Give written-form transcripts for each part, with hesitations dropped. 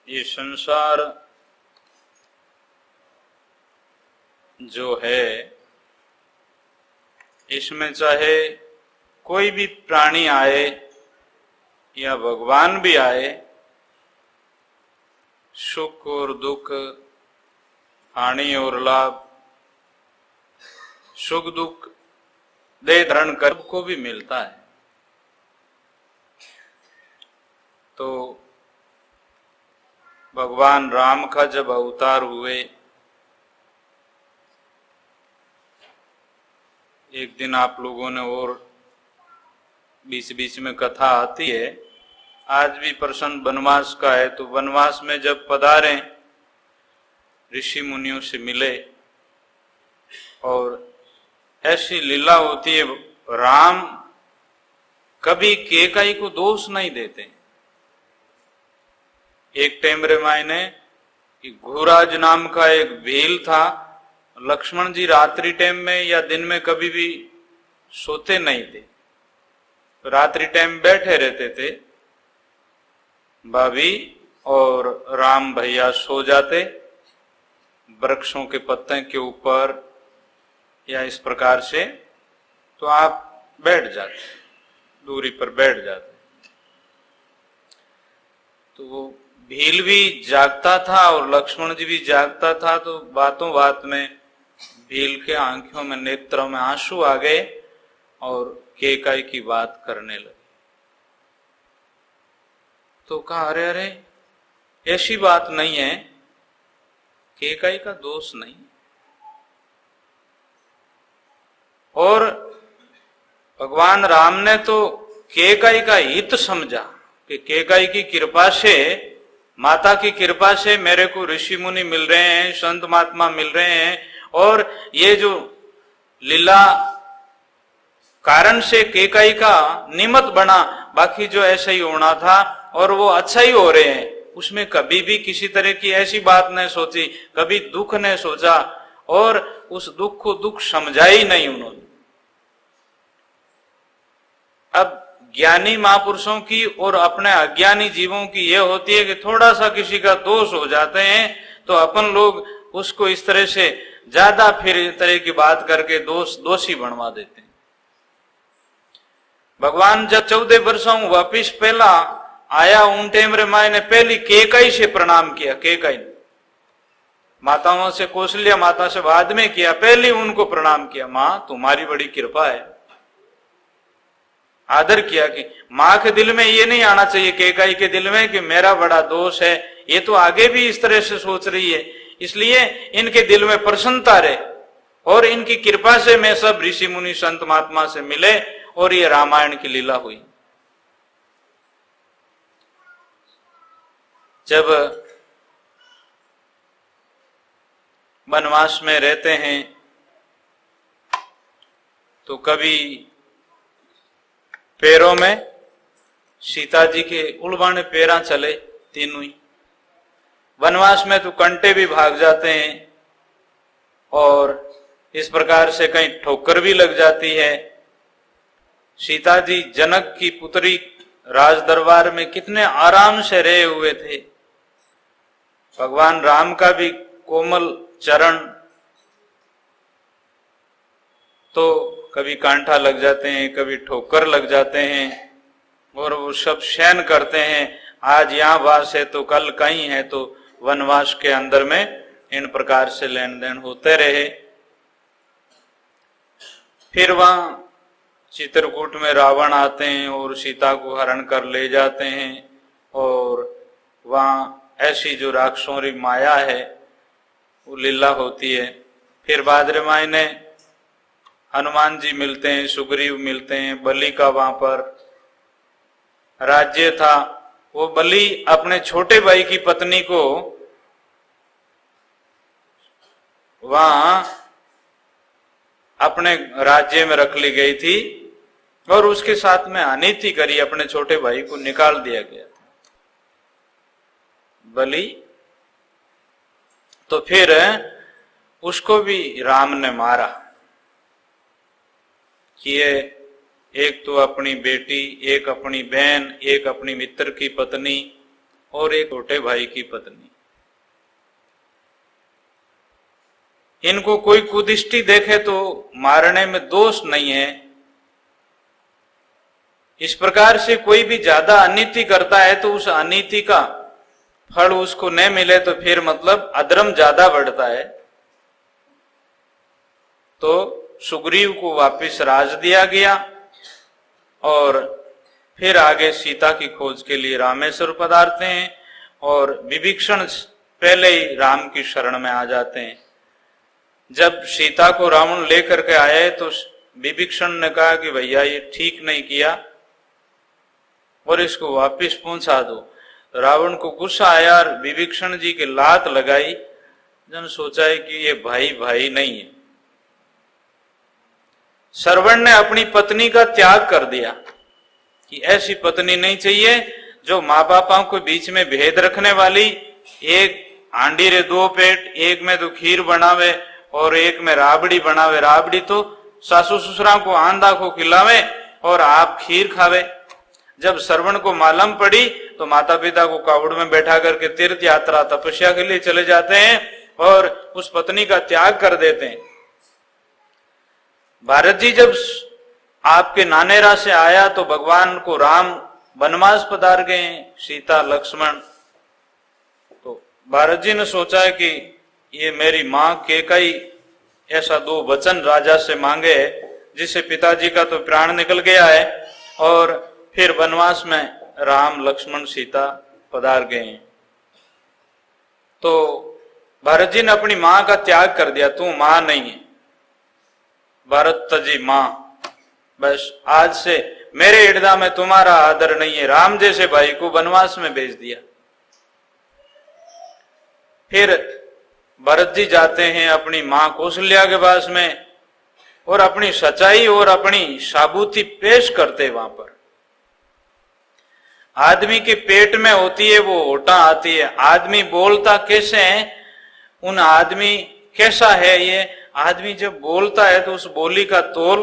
ये संसार जो है, इसमें चाहे कोई भी प्राणी आए या भगवान भी आए, सुख और दुख, हानि और लाभ, सुख दुख देह धारण कर को भी मिलता है। तो भगवान राम का जब अवतार हुए, एक दिन आप लोगों ने और बीच बीच में कथा आती है, आज भी प्रसंग वनवास का है। तो वनवास में जब पधारे, ऋषि मुनियों से मिले और ऐसी लीला होती है, राम कभी केकई को दोष नहीं देते। एक टाइम रे मायने घोराज नाम का एक भील था, लक्ष्मण जी रात्रि टाइम में या दिन में कभी भी सोते नहीं थे, रात्रि टाइम बैठे रहते थे। भाभी और राम भैया सो जाते वृक्षों के पत्ते के ऊपर या इस प्रकार से, तो आप बैठ जाते, दूरी पर बैठ जाते। तो वो भील भी जागता था और लक्ष्मण जी भी जागता था। तो बातों बात में भील के आंखों में, नेत्रों में आंसू आ गए और केकई की बात करने लगे। तो कहा, अरे अरे ऐसी बात नहीं है, केकई का दोष नहीं। और भगवान राम ने तो केकई का हित समझा कि केकई की कृपा से, माता की कृपा से मेरे को ऋषि मुनि मिल रहे हैं, संत महात्मा मिल रहे हैं, और ये जो लीला कारण से केकई का निमित्त बना, बाकी जो ऐसा ही होना था और वो अच्छा ही हो रहे हैं, उसमें कभी भी किसी तरह की ऐसी बात नहीं सोची, कभी दुख नहीं सोचा, और उस दुख को दुख समझा ही नहीं उन्होंने। अब ज्ञानी महापुरुषों की और अपने अज्ञानी जीवों की यह होती है कि थोड़ा सा किसी का दोष हो जाते हैं तो अपन लोग उसको इस तरह से ज्यादा फिर इस तरह की बात करके दोषी बनवा देते हैं। भगवान जब 14 वर्षों वापिस पहला आया, उन टाइम रे माए ने पहली केकई से प्रणाम किया। केकई माताओं से, कौशल्या माता से बाद में किया, पहले उनको प्रणाम किया। मां तुम्हारी बड़ी कृपा है, आदर किया। कि मां के दिल में ये नहीं आना चाहिए, केकई के दिल में, कि मेरा बड़ा दोष है, ये तो आगे भी इस तरह से सोच रही है, इसलिए इनके दिल में प्रसन्नता रहे और इनकी कृपा से मैं सब ऋषि मुनि संत महात्मा से मिले और ये रामायण की लीला हुई। जब वनवास में रहते हैं तो कभी पैरों में सीता जी के उलवाने पैरा चले, तीनों ही। वनवास में तो कंटे भी भाग जाते हैं और इस प्रकार से कहीं ठोकर भी लग जाती है। सीता जी जनक की पुत्री राज दरबार में कितने आराम से रहे हुए थे। भगवान राम का भी कोमल चरण, तो कभी कांटा लग जाते हैं, कभी ठोकर लग जाते हैं, और वो सब सहन करते हैं। आज यहाँ वास है तो कल कहीं है, तो वनवास के अंदर में इन प्रकार से लेन देन होते रहे। फिर वहां चित्रकूट में रावण आते हैं और सीता को हरण कर ले जाते हैं, और वहां ऐसी जो राक्षसों की माया है वो लीला होती है। फिर भाद्र महीने हनुमान जी मिलते हैं, सुग्रीव मिलते हैं, बलि का वहां पर राज्य था। वो बलि अपने छोटे भाई की पत्नी को वहां अपने राज्य में रख ली गई थी और उसके साथ में अनीति करी, अपने छोटे भाई को निकाल दिया गया था बलि। तो फिर उसको भी राम ने मारा कि ये एक तो अपनी बेटी, एक अपनी बहन, एक अपनी मित्र की पत्नी, और एक छोटे भाई की पत्नी। इनको कोई कुदृष्टि देखे तो मारने में दोष नहीं है। इस प्रकार से कोई भी ज्यादा अनीति करता है तो उस अनीति का फल उसको न मिले तो फिर मतलब अधर्म ज्यादा बढ़ता है। तो सुग्रीव को वापस राज दिया गया और फिर आगे सीता की खोज के लिए रामेश्वर पधारते हैं और विभीषण पहले ही राम की शरण में आ जाते हैं। जब सीता को रावण लेकर के आए तो विभीषण ने कहा कि भैया ये ठीक नहीं किया और इसको वापस पहुंचा दो। रावण को गुस्सा आया और विभीषण जी की लात लगाई। जन सोचा है कि ये भाई भाई नहीं है। श्रवण ने अपनी पत्नी का त्याग कर दिया कि ऐसी पत्नी नहीं चाहिए जो माँ बापों के बीच में भेद रखने वाली, एक हांडी रे दो पेट, एक में तो खीर बनावे और एक में राबड़ी बनावे। राबड़ी तो सासू ससुरा को आंधा को खिलावे और आप खीर खावे। जब श्रवण को मालूम पड़ी तो माता पिता को कावड़ में बैठा करके तीर्थ यात्रा तपस्या के लिए चले जाते हैं और उस पत्नी का त्याग कर देते हैं। भारत जी जब आपके नानेरा से आया तो भगवान को राम वनवास पधार गए, सीता लक्ष्मण। तो भारत जी ने सोचा है कि ये मेरी मां केकई ऐसा दो वचन राजा से मांगे जिससे पिताजी का तो प्राण निकल गया है और फिर वनवास में राम लक्ष्मण सीता पधार गए। तो भारत जी ने अपनी मां का त्याग कर दिया। तू मां नहीं है, भारत जी मां, बस आज से मेरे हृदय में तुम्हारा आदर नहीं है। राम जैसे भाई को वनवास में भेज दिया। फिर भरत जी जाते हैं अपनी मां कौशल्या के पास में और अपनी सच्चाई और अपनी साबूती पेश करते। वहां पर आदमी के पेट में होती है वो होटा आती है। आदमी बोलता कैसे है, उन आदमी कैसा है, ये आदमी जब बोलता है तो उस बोली का तोल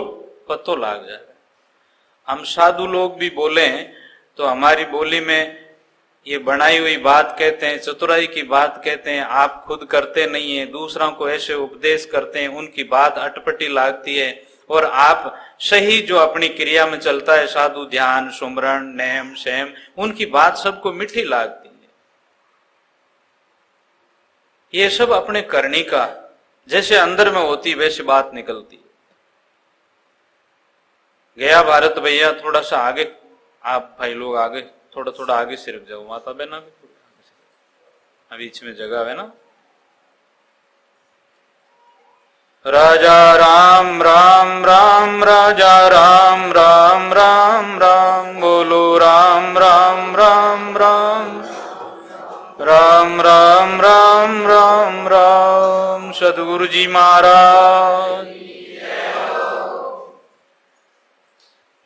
पतो लाग जाए। हम साधु लोग भी बोले तो हमारी बोली में ये बनाई हुई बात कहते हैं, चतुराई की बात कहते हैं। आप खुद करते नहीं है, दूसरों को ऐसे उपदेश करते हैं, उनकी बात अटपटी लागती है। और आप सही जो अपनी क्रिया में चलता है, साधु ध्यान सुमरण नेम सेम, उनकी बात सबको मीठी लागती है। ये सब अपने करनी का जैसे अंदर में होती वैसे बात निकलती है। गया भारत भैया थोड़ा सा आगे, आप भाई लोग आगे थोड़ा थोड़ा आगे सिरक जाओ, माता बहना भी बीच में जगह है ना। राजा राम राम राम राजा राम राम राम राम बोलो राम राम राम राम राम राम राम राम राम। सदगुरु जी महाराज।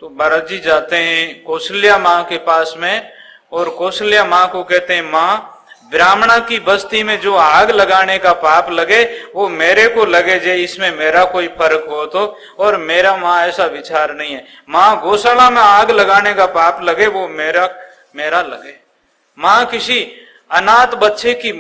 तो भरत जी जाते हैं कौशल्या माँ के पास में और कौशल्या माँ को कहते हैं, माँ ब्राह्मणा की बस्ती में जो आग लगाने का पाप लगे वो मेरे को लगे जे इसमें मेरा कोई फर्क हो तो, और मेरा माँ ऐसा विचार नहीं है। माँ गौशाला में आग लगाने का पाप लगे वो मेरा लगे। माँ किसी अनाथ बच्चे की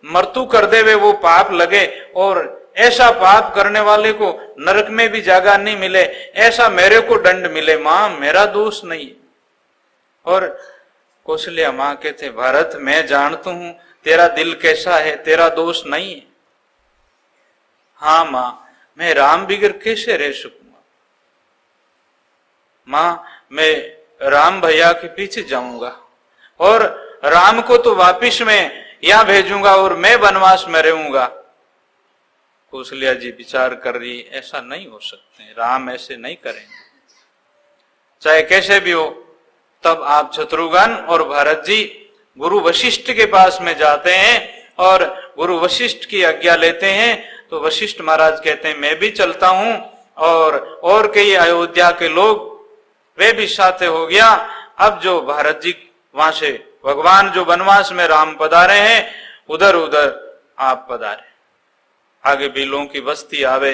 मृत्यु कर दे वो पाप लगे और ऐसा पाप करने वाले को नरक में भी जगह नहीं मिले, ऐसा मेरे को दंड मिले। माँ मेरा दोष नहीं। और कौशल्या माँ कहते, भारत मैं जानता हूं तेरा दिल कैसा है, तेरा दोष नहीं है। हाँ माँ, मैं राम बिगर कैसे रह सकूंगा। माँ मैं राम भैया के पीछे जाऊंगा और राम को तो वापिस मैं यहां भेजूंगा और मैं वनवास में रहूंगा। कौशल्या जी विचार कर रही, ऐसा नहीं हो सकते, राम ऐसे नहीं करेंगे, चाहे कैसे भी हो। तब आप शत्रुघ्न और भरत जी गुरु वशिष्ठ के पास में जाते हैं और गुरु वशिष्ठ की आज्ञा लेते हैं। तो वशिष्ठ महाराज कहते हैं, मैं भी चलता हूं और कई अयोध्या के लोग वे भी साथ हो गया। अब जो भरत जी वहां से भगवान जो वनवास में राम पधारे हैं उधर उधर आप पधारे। आगे भीलों की बस्ती आवे,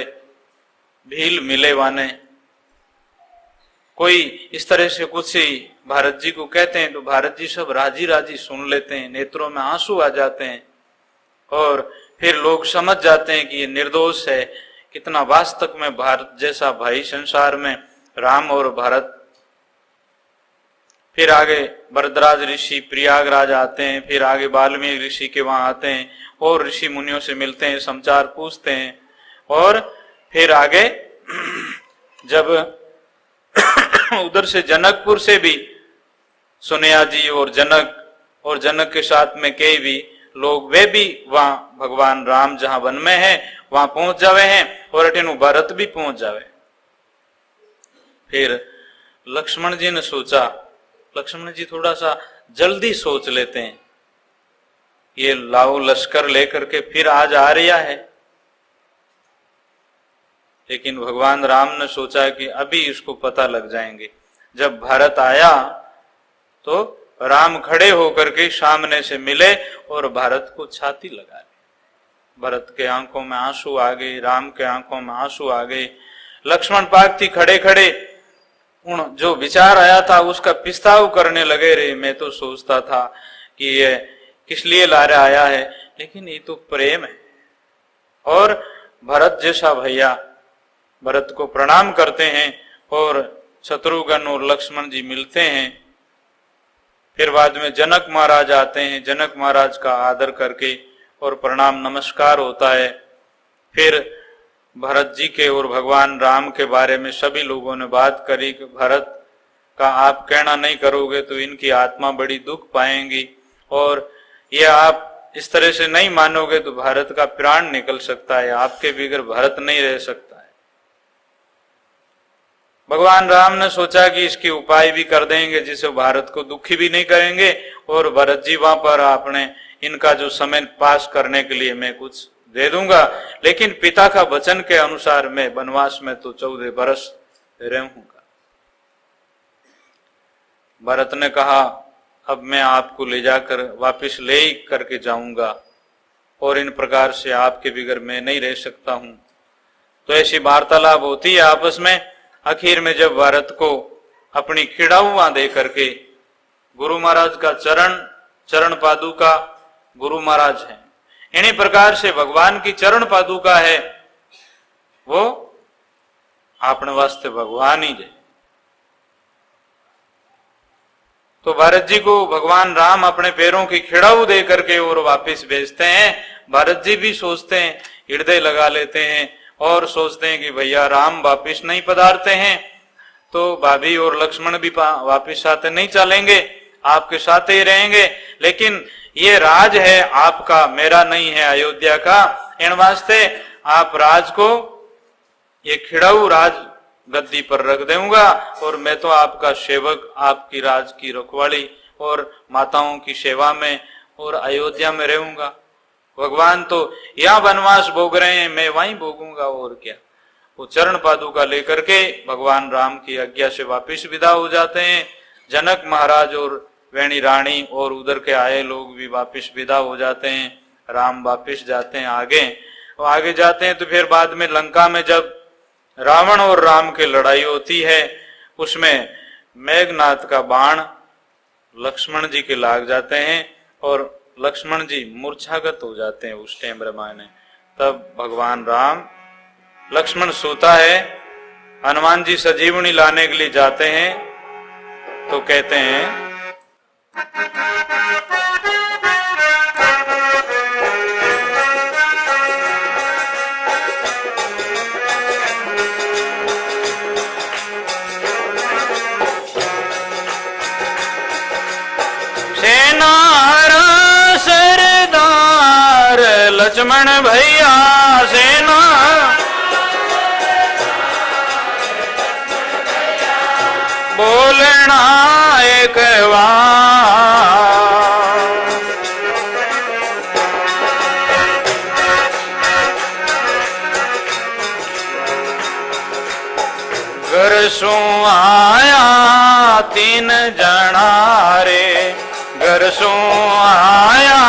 भील मिले वाने कोई इस तरह से कुछ ही भारत जी को कहते हैं तो भारत जी सब राजी राजी सुन लेते हैं, नेत्रों में आंसू आ जाते हैं और फिर लोग समझ जाते हैं कि ये निर्दोष है। कितना वास्तव में भारत जैसा भाई संसार में राम और भारत। फिर आगे भरद्वाज ऋषि प्रयागराज आते हैं, फिर आगे वाल्मीकि ऋषि के वहां आते हैं और ऋषि मुनियों से मिलते हैं, समाचार पूछते हैं। और फिर आगे जब उधर से जनकपुर से भी सुनिया जी और जनक के साथ में कई भी लोग वे भी वहां भगवान राम जहां वन में है वहां पहुंच जावे हैं और अटेनु भारत भी पहुंच जावे। फिर लक्ष्मण जी ने सोचा, लक्ष्मण जी थोड़ा सा जल्दी सोच लेते हैं, ये लाओ लश्कर लेकर के फिर आज आ रहा है। लेकिन भगवान राम ने सोचा कि अभी इसको पता लग जाएंगे। जब भारत आया तो राम खड़े होकर के सामने से मिले और भारत को छाती लगा ली। भरत के आंखों में आंसू आ गए, राम के आंखों में आंसू आ गए। लक्ष्मण पार्थ खड़े खड़े उन जो विचार आया था उसका पिस्ताव करने लगे। रे मैं तो सोचता था कि ये किस लिए लारे आया है, लेकिन ये तो प्रेम है। और भरत जैसा भैया भरत को प्रणाम करते हैं और शत्रुघ्न और लक्ष्मण जी मिलते हैं। फिर बाद में जनक महाराज आते हैं, जनक महाराज का आदर करके और प्रणाम नमस्कार होता है। फिर भरत जी के और भगवान राम के बारे में सभी लोगों ने बात करी कि भरत का आप कहना नहीं करोगे तो इनकी आत्मा बड़ी दुख पाएंगी और ये आप इस तरह से नहीं मानोगे तो भारत का प्राण निकल सकता है, आपके बगैर भारत नहीं रह सकता है। भगवान राम ने सोचा कि इसके उपाय भी कर देंगे जिससे भारत को दुखी भी नहीं करेंगे और भरत जी वहां पर आपने इनका जो समय पास करने के लिए मैं कुछ दे दूंगा। लेकिन पिता का वचन के अनुसार मैं वनवास में तो 14 बरस रहूंगा। भरत ने कहा अब मैं आपको ले जाकर वापस ले करके जाऊंगा और इन प्रकार से आपके बगैर मैं नहीं रह सकता हूं। तो ऐसी वार्तालाप होती है आपस में। आखिर में जब भारत को अपनी खिड़ाउआ दे करके गुरु महाराज का चरण पादुका गुरु महाराज है, इन्हीं प्रकार से भगवान की चरण पादुका है वो आपने वास्ते भगवान ही है। तो भारत जी को भगवान राम अपने पैरों की खिड़ाऊ दे करके और वापिस भेजते हैं। भारत जी भी सोचते हैं, हृदय लगा लेते हैं और सोचते हैं कि भैया राम वापिस नहीं पधारते हैं तो भाभी और लक्ष्मण भी वापिस आते नहीं चलेंगे, आपके साथ ही रहेंगे। लेकिन ये राज है आपका, मेरा नहीं है, अयोध्या का। इन वास्ते आप राज को ये खिड़ाऊ राज गद्दी पर रख दूंगा और मैं तो आपका सेवक, आपकी राज की रखवाली और माताओं की सेवा में और अयोध्या में रहूंगा। भगवान तो यहाँ वनवास भोग रहे हैं, मैं वहीं भोगूंगा और क्या। वो चरण पादुका लेकर के भगवान राम की आज्ञा से वापिस विदा हो जाते हैं। जनक महाराज और वेणी रानी और उधर के आए लोग भी वापिस विदा हो जाते हैं। राम वापिस जाते हैं आगे जाते हैं। तो फिर बाद में लंका में जब रावण और राम की लड़ाई होती है उसमें मेघनाथ का बाण लक्ष्मण जी के लाग जाते हैं और लक्ष्मण जी मूर्छागत हो जाते हैं उस टाइम रामायण। तब भगवान राम, लक्ष्मण सोता है, हनुमान जी सजीवनी लाने के लिए जाते हैं तो कहते हैं लक्ष्मण भैया सेना बोलना एक घर सो आया 3 जना रे, घर सो आया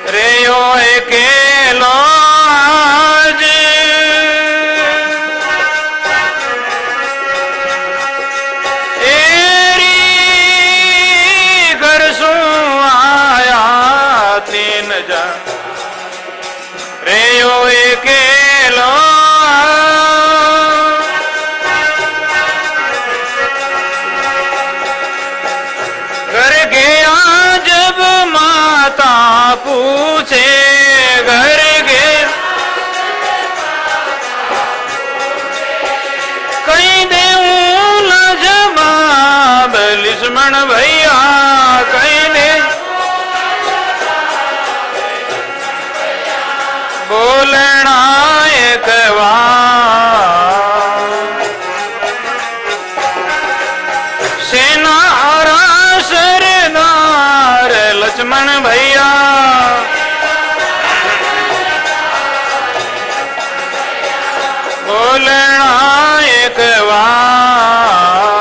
रे यो अकेलो आज पूछे घर के कहीं देऊं न जवाब लक्ष्मण भैया कहीं दे बोलना एक बार सेना हरा सरदार लक्ष्मण भैया बोलना एक बार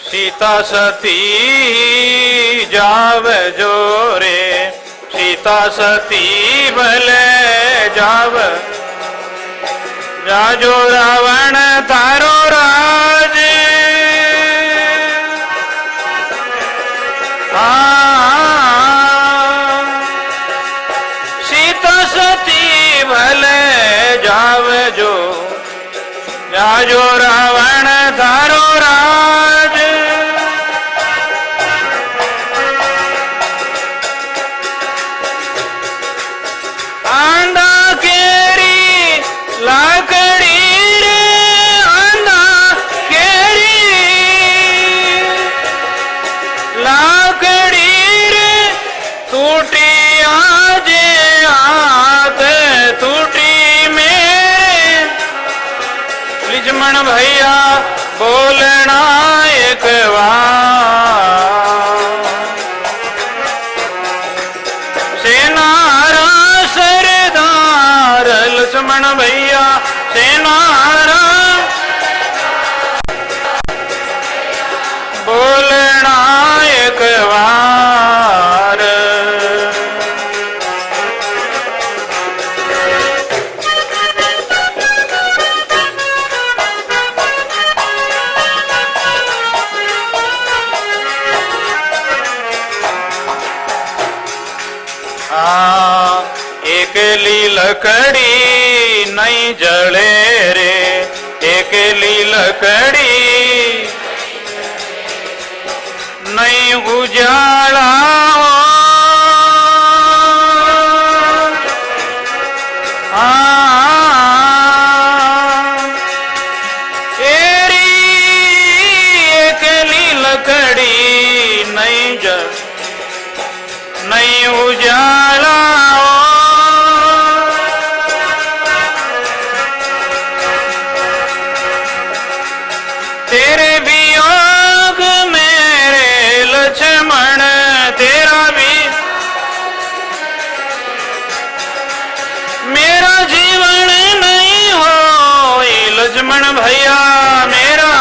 सीता सती जाव जोरे सीता सती भले जाव जाजो रावण तारो राज सीता सती भले जाव जो जाजो रावण तारो राज आंधा केरी लाकड़ी रे आंधा केरी लाकड़ी रे टूटी आजे हाथ टूटी मेरे लक्ष्मण भैया बोलना एक बार सेनारा सरदार लक्ष्मण भैया सेनारा बोलना एक बार एकली लकड़ी नहीं जले रे एकली लकड़ी नहीं उजाला एरी एकली लकड़ी नहीं नहीं उजाला तेरे वियोग मेरे लक्ष्मण तेरा भी मेरा जीवन नहीं हो लक्ष्मण भैया मेरा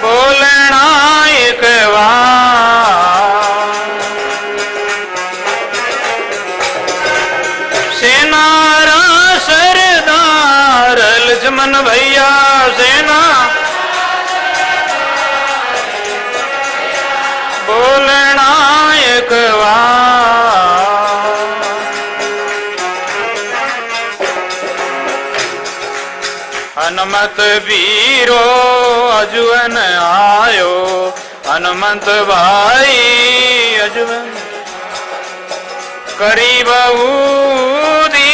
बोलना एक बार सेनारा सरदार लक्ष्मण भैया सेना बोलना एक बार हनुमत वीरो अजुवन आयो हनुमंत भाई अजुवन करीब दी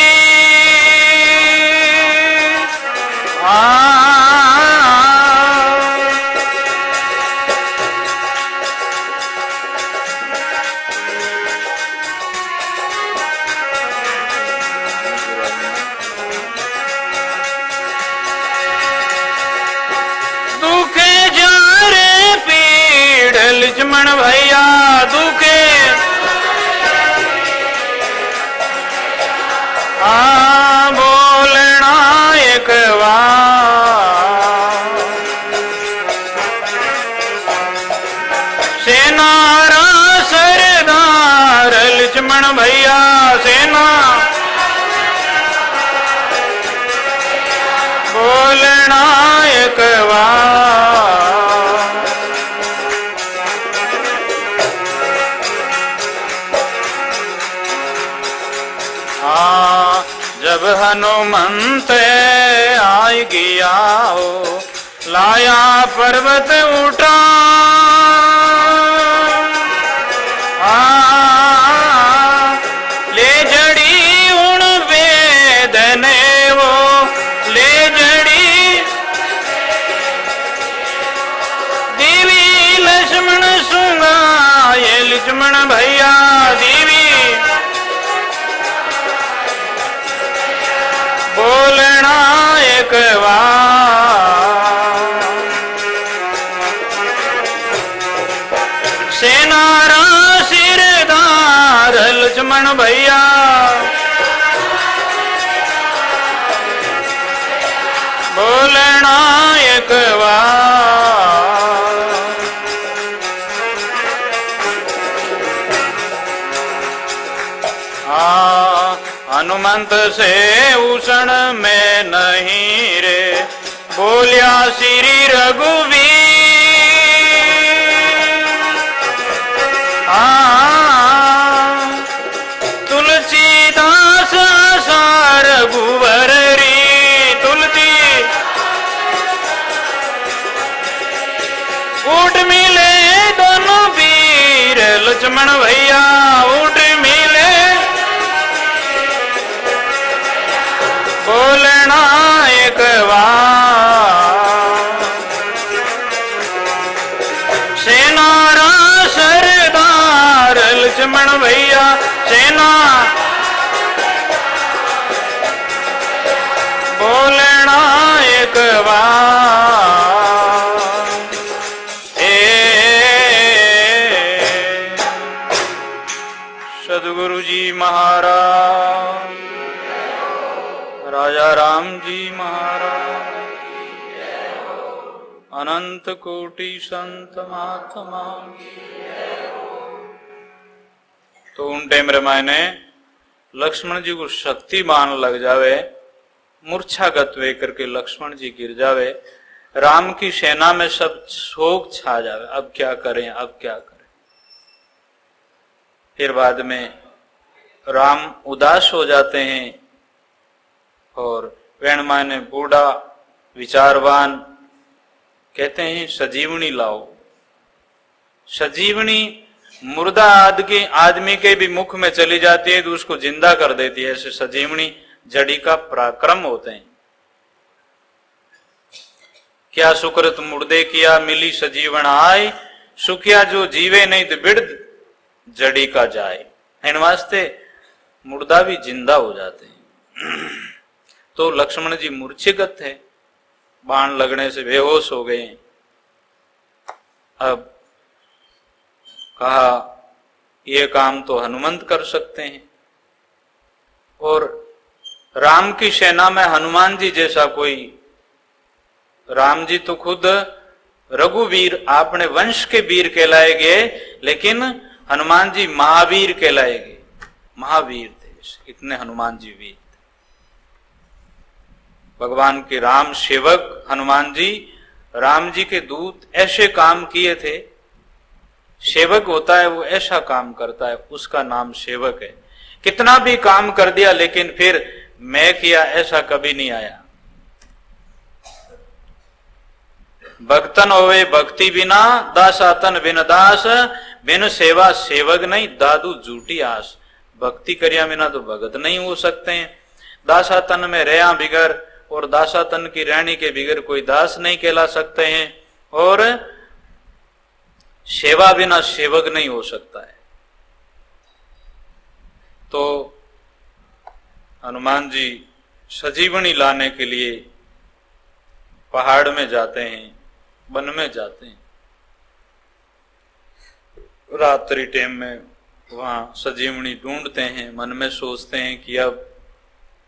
दुखे जा रे पीड़ लक्ष्मण भैया दुखे बोलना एक बार सेनारा सरदार लक्ष्मण भैया सेना बोलना एक बार हनुमंत आय गया हो, लाया पर्वत उठा, ले जड़ी उन वेदने वो, ले जड़ी देवी लक्ष्मण सुना, ये लक्ष्मण भैया देवी बोलना एक बार, सेनारा सिरदार लक्ष्मण भैया बोलना एक बार, हनुमंत से उषण में नहीं रे, बोलिया श्री रघुवीर, तुलसीदास सार रघुवर री, तुलसी ऊट मिले दोनों वीर लक्ष्मण भैया, ऊट मिले बोलना एक बार, सेनारा सरदार लक्ष्मण भैया, सेना बोलना एक बार, सदगुरु जी महाराज, राजा राम जी महाराज, अनंत कोटि संत महात्मा। तो उन टाइम रे मायने लक्ष्मण जी को शक्तिमान लग जावे, मूर्छागत वे करके लक्ष्मण जी गिर जावे, राम की सेना में सब शोक छा जावे, अब क्या करें अब क्या करें। फिर बाद में राम उदास हो जाते हैं और वेण माने बूढ़ा विचारवान कहते हैं सजीवनी लाओ। सजीवनी मुर्दा आदमी के भी मुख में चली जाती है तो उसको जिंदा कर देती है, ऐसे सजीवनी जड़ी का पराक्रम होते हैं। क्या सुकृत मुर्दे किया मिली सजीवन आय, सुखिया जो जीवे नहीं तो बिड़ जड़ी का जाए। इन वास्ते मुर्दा भी जिंदा हो जाते हैं। तो लक्ष्मण जी मूर्छिगत थे, बाण लगने से बेहोश हो गए। अब कहा ये काम तो हनुमंत कर सकते हैं, और राम की सेना में हनुमान जी जैसा कोई, राम जी तो खुद रघुवीर आपने वंश के वीर कहलाए गए, लेकिन हनुमान जी महावीर कहलाए गए, महावीर थे, इतने हनुमान जी वीर थे। भगवान के राम सेवक हनुमान जी, राम जी के दूत ऐसे काम किए थे। सेवक होता है वो ऐसा काम करता है, उसका नाम सेवक है। कितना भी काम कर दिया लेकिन फिर मैं किया ऐसा कभी नहीं आया। भक्तन होवे भक्ति बिना, दासातन बिन दास, बिन सेवा सेवक नहीं, दादू झूठी आस। भक्ति करिया बिना तो भगत नहीं हो सकते हैं। दासातन में रहा बिगर और दासातन की रहनी के बिगर कोई दास नहीं कहला सकते हैं, और सेवा बिना सेवक नहीं हो सकता है। तो हनुमान जी सजीवनी लाने के लिए पहाड़ में जाते हैं, वन में जाते हैं। रात्रि टाइम में वहां सजीवनी ढूंढते हैं, मन में सोचते हैं कि अब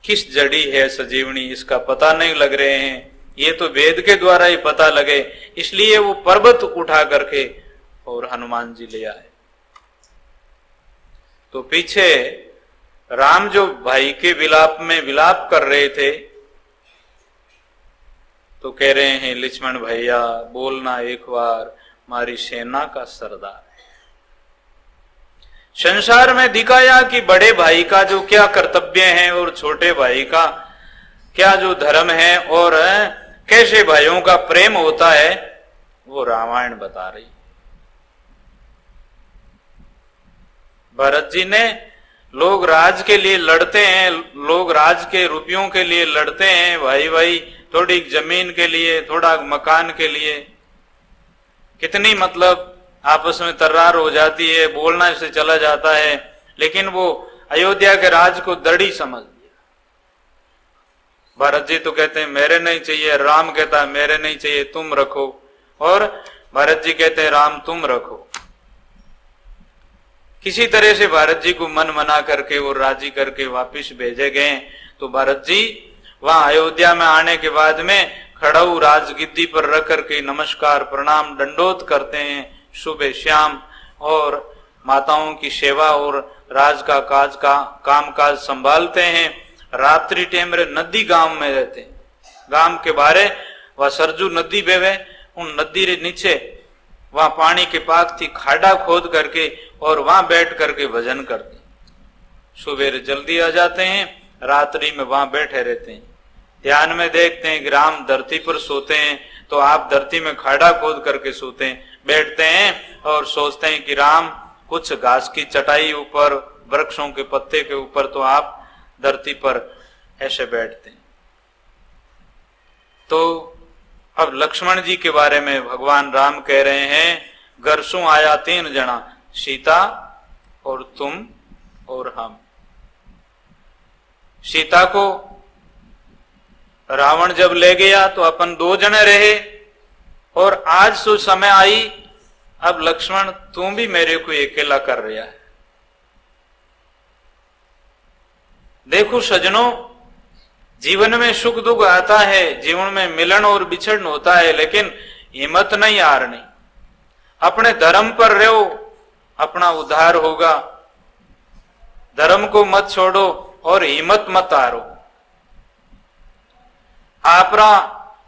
किस जड़ी है सजीवनी, इसका पता नहीं लग रहे हैं। ये तो वेद के द्वारा ही पता लगे, इसलिए वो पर्वत उठा करके और हनुमान जी ले आए। तो पीछे राम जो भाई के विलाप में विलाप कर रहे थे, तो कह रहे हैं लक्ष्मण भैया बोलना एक बार, हमारी सेना का सरदार है। संसार में दिखाया कि बड़े भाई का जो क्या कर्तव्य है और छोटे भाई का क्या जो धर्म है और कैसे भाइयों का प्रेम होता है, वो रामायण बता रही। भरत जी ने, लोग राज के लिए लड़ते हैं, लोग राज के रुपयों के लिए लड़ते हैं, भाई भाई थोड़ी जमीन के लिए, थोड़ा मकान के लिए, कितनी मतलब आपस में तर्रार हो जाती है, बोलना से चला जाता है, लेकिन वो अयोध्या के राज को दड़ी समझ लिया। भरत जी तो कहते हैं मेरे नहीं चाहिए, राम कहता है मेरे नहीं चाहिए, तुम रखो, और भरत जी कहते हैं राम तुम रखो। किसी तरह से भरत जी को मन मना करके और राजी करके वापिस भेजे गए। तो भरत जी वहां अयोध्या में आने के बाद में खड़ाऊ राजगिद्दी पर रख करके नमस्कार प्रणाम दंडोत करते हैं सुबह शाम, और माताओं की सेवा और राज का काम काज संभालते हैं। रात्रि टाइम नदी गांव में रहते हैं, गांव के बारे वह सरजू नदी बेवे, उन नदी रे नीचे वहां पानी के पाक थी खाड़ा खोद करके और वहां बैठ करके भजन करते। सुबह जल्दी आ जाते हैं, रात्रि में वहां बैठे रहते हैं, ध्यान में देखते हैं कि राम धरती पर सोते हैं, तो आप धरती में खाड़ा खोद करके सोते हैं, बैठते हैं और सोचते हैं कि राम कुछ घास की चटाई ऊपर, वृक्षों के पत्ते के ऊपर, तो आप धरती पर ऐसे बैठते हैं। तो अब लक्ष्मण जी के बारे में भगवान राम कह रहे हैं, गरसू आया 3 जना, सीता और तुम और हम। सीता को रावण जब ले गया तो अपन 2 जने रहे, और आज तो समय आई, अब लक्ष्मण तुम भी मेरे को अकेला कर रहा है। देखो सजनों, जीवन में सुख दुख आता है, जीवन में मिलन और बिछड़न होता है, लेकिन हिम्मत नहीं हारनी। अपने धर्म पर रहो, अपना उद्धार होगा। धर्म को मत छोड़ो और हिम्मत मत हारो।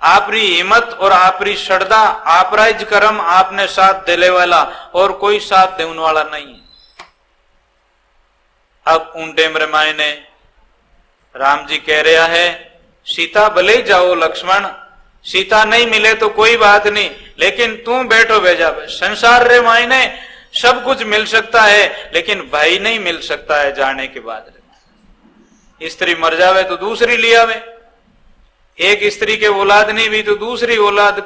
आपरी हिम्मत और आपरी श्रद्धा, आपरा ज कर्म आपने साथ देने वाला और कोई साथ देने वाला नहीं है। अब उन टेम मायने राम जी कह रहा है, सीता भले ही जाओ लक्ष्मण, सीता नहीं मिले तो कोई बात नहीं, लेकिन तू बैठो भेजा। संसार रे मायने सब कुछ मिल सकता है, लेकिन भाई नहीं मिल सकता है जाने के बाद। स्त्री मर जावे तो दूसरी ले आवे, एक स्त्री के औलाद नहीं भी तो दूसरी औलाद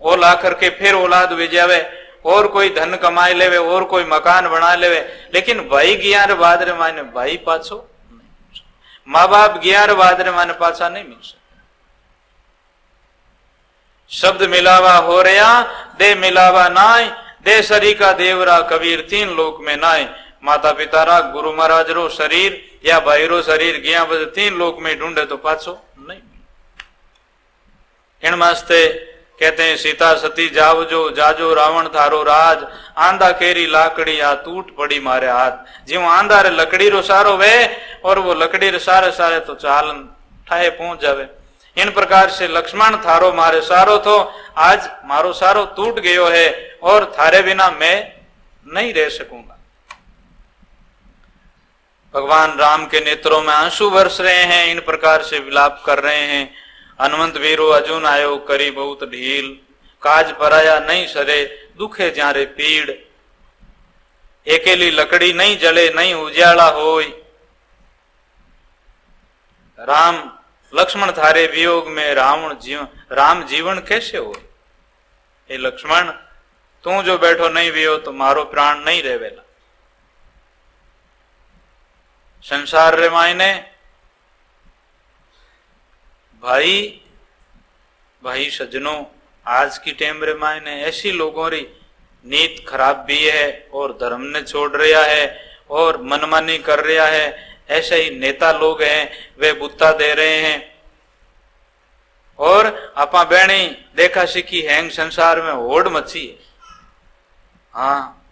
वो ला करके फिर औलाद भेजावे, और कोई धन कमाई लेवे, और कोई मकान बना लेवे, लेकिन भाई 11 बाद रे मायने भाई पाछो, माँ बाप 11 बाद रे माने पाछा नहीं मिल सकता। शब्द मिलावा हो रहा, दे मिलावा नाय, दे शरी का देवरा कबीर 3 लोक में नाय। माता पिता रा, गुरु महाराज रो शरीर या भाई रो शरीर गया बजे 3 लोक में ढूंढे तो पाछो नहीं। इन वास्ते कहते हैं, सीता सती जावजो जाजो रावण थारो राज, आंधा केरी लाकड़ी आ टूट पड़ी मारे हाथ। जीव आंधा रे लकड़ी रो सारो वे, और वो लकड़ी रे सारे सारे तो चालन ठाए पहुंच जावे। इन प्रकार से लक्ष्मण थारो मारे सारो तो, आज मारो सारो टूट गयो है, और थारे बिना मैं नहीं रह सकूंगा। भगवान राम के नेत्रों में आंसू बरस रहे हैं, इन प्रकार से विलाप कर रहे हैं। हनुमंत वीरो अर्जुन आयो करी बहुत ढील, काज पराया नहीं सरे दुखे जारे पीड़। अकेली लकड़ी नहीं जले नहीं उजाला होय। राम लक्ष्मण थारे वियोग में राम जीवन कैसे हो। हे लक्ष्मण, तू जो बैठो नहीं वियो तो मारो प्राण नहीं रहेवेला। संसार रे मायने भाई सज्जनों, आज की टाइम रे मायने ऐसी लोगों री नीत खराब भी है, और धर्म ने छोड़ रहा है और मनमानी कर रहा है। ऐसे ही नेता लोग हैं, वे बुत्ता दे रहे हैं, और आपा बहनी देखा सीखी हैंग संसार में होड़ मची है। हाँ,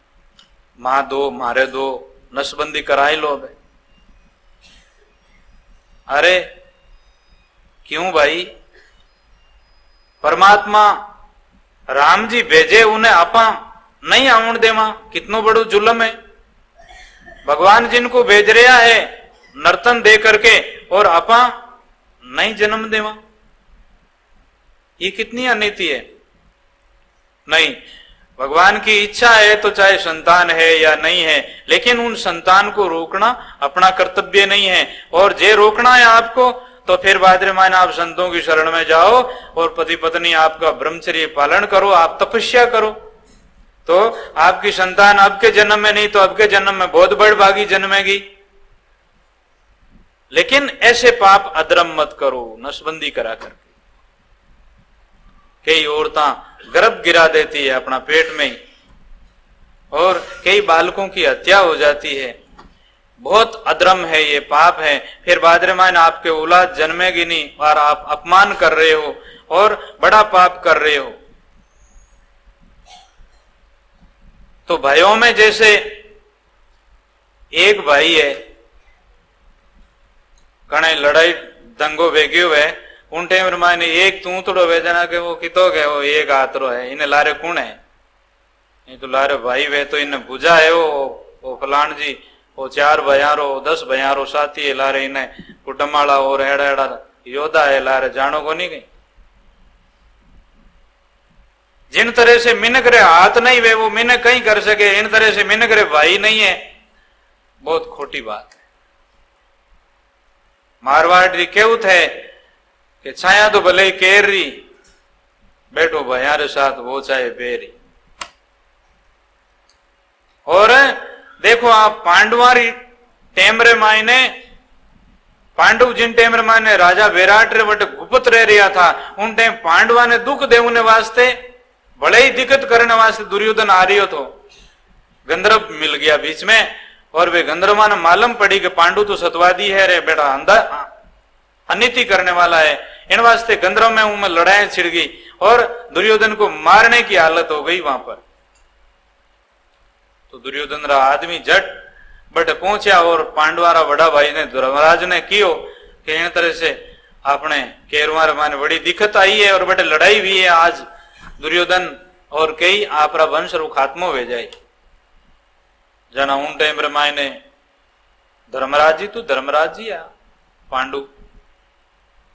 मां दो मारे दो, नसबंदी कराई लो बे। अरे क्यों भाई, परमात्मा राम जी भेजे, उन्हें आपा नहीं आउण देवा, कितनो बड़ो जुल्म है। भगवान जिनको भेज रहा है नर्तन दे करके, और आपा नहीं जन्म देवा, ये कितनी अनीति है। नहीं, भगवान की इच्छा है तो चाहे संतान है या नहीं है, लेकिन उन संतान को रोकना अपना कर्तव्य नहीं है। और जे रोकना है आपको तो फिर भाद्रमान आप संतों की शरण में जाओ और पति पत्नी आपका ब्रह्मचर्य पालन करो, आप तपस्या करो, तो आपकी संतान आपके जन्म में नहीं तो आपके जन्म में बहुत बड़ भागी जन्मेगी। लेकिन ऐसे पाप अधर्म मत करो नसबंदी करा करके। कई औरतें गर्भ गिरा देती है अपना पेट में ही, और कई बालकों की हत्या हो जाती है। बहुत अधर्म है, ये पाप है। फिर भाद्रमान आपके औलाद जन्मेगी नहीं और आप अपमान कर रहे हो और बड़ा पाप कर रहे हो। तो भाइयों में जैसे एक भाई है, कणे लड़ाई दंगो वेग्यो है, उन टाइम माने एक तू थोड़ो वेदना के वो कितो गए वो एक आतरो है, इन्हें लारे कौन है, ये तो लारे भाई वे तो इन्हें बुझा है वो फलान जी, वो 4 भयारो 10 भयारो साथी है लारे, इन्हें कुटुंबाला और एड़ा एड़ा योद्धा है लारे, जानो को नहीं गई। जिन तरह से मिनक रे हाथ नहीं वे वो मिनक कहीं कर सके, इन तरह से मिनक रे भाई नहीं है, बहुत खोटी बात है। मारवाड़ी केवत है कि छाया तो भले ही केर रही, बैठो भैया साथ वो चाहे बेरी। और देखो आप पांडवारी टेमरे मायने, पांडव जिन टेमरे मायने राजा विराट रे बट गुप्त रह रहा था, उन टाइम पांडवा ने दुख देने वास्ते बड़े ही दिक्कत करने वास्ते दुर्योधन आ रही हो, तो गंधर्व मिल गया बीच में, और वे गंधर्वा ने मालूम पड़ी कि पांडु तो सतवादी है रे बेटा, अनिति करने वाला है, इन वास्ते गंधर्व में उनमें लड़ाई छिड़ गई और दुर्योधन को मारने की हालत हो गई वहां पर। तो दुर्योधन रा आदमी जट बट पहुंचा और पांडवारा बड़ा भाई ने धर्मराज ने कियो कि इन तरह से अपने केरवार माने बड़ी दिक्कत आई है और बटे लड़ाई भी है, आज दुर्योधन और कई आपरा वंश रो खात्मो हो जाए। जना उन टाइम रे मायने धर्मराज जी तो धर्मराज जी आ पांडु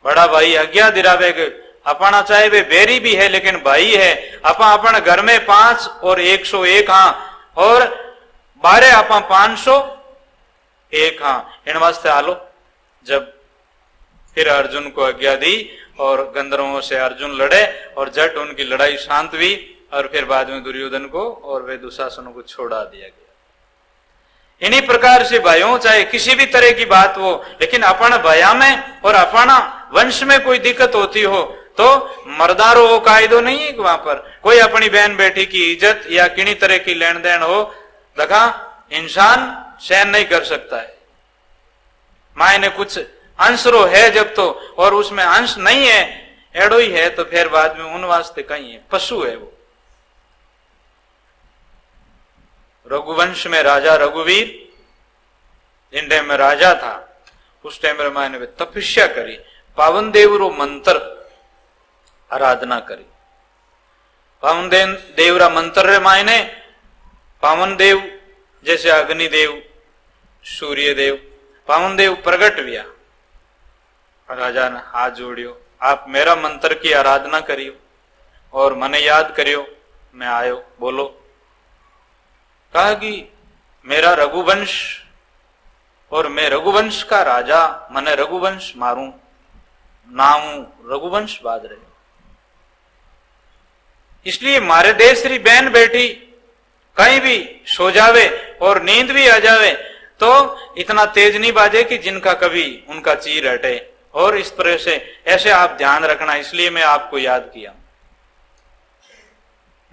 बड़ा भाई आज्ञा दिरावे के अपना चाहे वे बेरी भी है लेकिन भाई है, अपा अपन घर में 5 और 101 हाँ और 12 अपा 501 हाँ, इन वास्ते आलो। जब फिर अर्जुन को आज्ञा दी और गंधर्वों से अर्जुन लड़े और जट उनकी लड़ाई शांत हुई और फिर बाद में दुर्योधन को और वे दुशासन को छोड़ा दिया गया। इन्हीं प्रकार से भाइयों चाहे किसी भी तरह की बात हो, लेकिन अपन भया में और अपना वंश में कोई दिक्कत होती हो तो मर्दारो वो कायदो नहीं है कि वहां पर कोई अपनी बहन बेटी की इज्जत या किन्हीं तरह की लेन देन हो, देखा इंसान सहन नहीं कर सकता है। मायने कुछ अंशरो है जब तो, और उसमें अंश नहीं है एड़ो ही है तो फिर बाद में उन वास्ते कहीं है, पशु है वो। रघुवंश में राजा रघुवीर जिन टाइम में राजा था उस टाइम में मैंने तपस्या करी, पावन देव रो मंत्र आराधना करी। पावन देव रा मंत्र रे मायने पावन देव जैसे अग्निदेव सूर्य देव पावन देव प्रगट हुआ, राजा ने हाथ जोड़ियो, आप मेरा मंत्र की आराधना करियो और मने याद करियो, मैं आयो बोलो। कहा कि मेरा रघुवंश और मैं रघुवंश का राजा, मने रघुवंश मारूं, नाम रघुवंश बाद रहे। इसलिए मारे देश री बहन बेटी कहीं भी सो जावे और नींद भी आ जावे तो इतना तेज नहीं बाजे कि जिनका कभी उनका चीर हटे, और इस तरह से ऐसे आप ध्यान रखना। इसलिए मैं आपको याद किया।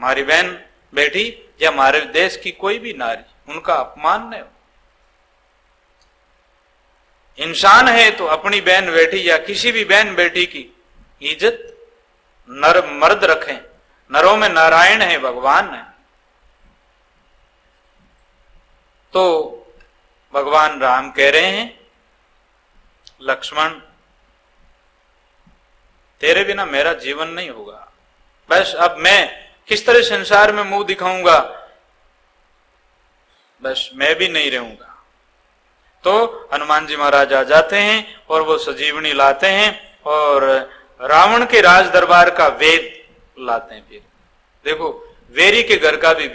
हमारी बहन बेटी या हमारे देश की कोई भी नारी उनका अपमान नहीं हो। इंसान है तो अपनी बहन बेटी या किसी भी बहन बेटी की इज्जत नर मर्द रखें। नरों में नारायण है, भगवान है। तो भगवान राम कह रहे हैं लक्ष्मण तेरे बिना मेरा जीवन नहीं होगा, बस अब मैं किस तरह संसार में मुंह दिखाऊंगा, बस मैं भी नहीं रहूंगा। तो हनुमान जी महाराज आ जाते हैं और वो सजीवनी लाते हैं और रावण के राज दरबार का वेद लाते हैं। फिर देखो, वेरी के घर का भी